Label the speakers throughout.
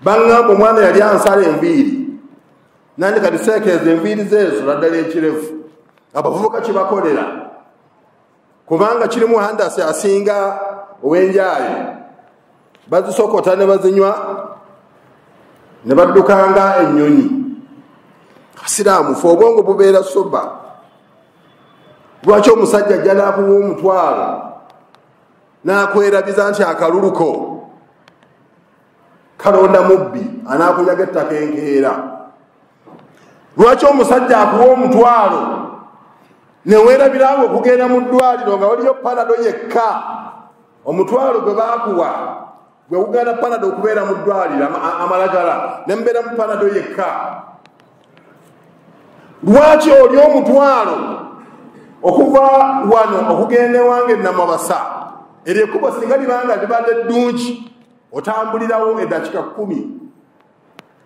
Speaker 1: bangamba omwana yali ansala enviiri nandi kati seekeeza enviiri zeezo naddala ekirevu abavubuka kibakolera kubanga kirimu handasi asinga ow'enjaayo bazisokota ne bazinywa ne baddukanga ennyonyi. Abasiraamu fe obwongo bubeera soba. Lwaki omusajja ajja n'akuwa omutwalo n'akwerabiza nti akaluluko kalonda mubbi anaakunyaga ettaka enkeera? Lwaki omusajja akuwa omutwalo neweerabirawo okugenda mu ddwaliro nga waliyo panado yekka? Omutwalo gwe baakuwa gwe kugenda panado okubeera mu ddwaliro amalagala ne mbeera mu panado yekka. Lwaki oli omutwalo okuva wano okugenda ewange Namabasa eryo ekkubo singa libanga libadde ddungi otambulirawo eddakiika 10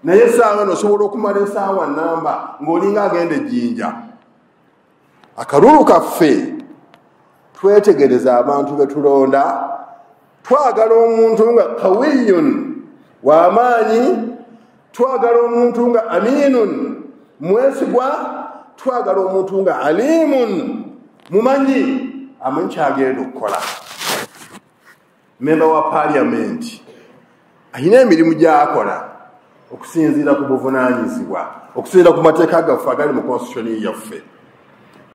Speaker 1: naye essaawa eno osobola okumala essaawa nnamba ng'olinga agenda ejjinja. Akalulu kaffe twetegereza abantu be tulonda, twagala omuntu nga kawiyun w'amaanyi, twagala omuntu nga aminun mwesigwa, twagala omuntu nga alimun mumanyi amanyi kyagenda okukola. Memba wa parliament ayina emirimu gy'akola okusinziira ku buvunaanyizibwa, okusinziira ku mateeka gaffe agali mu constitution yaffe.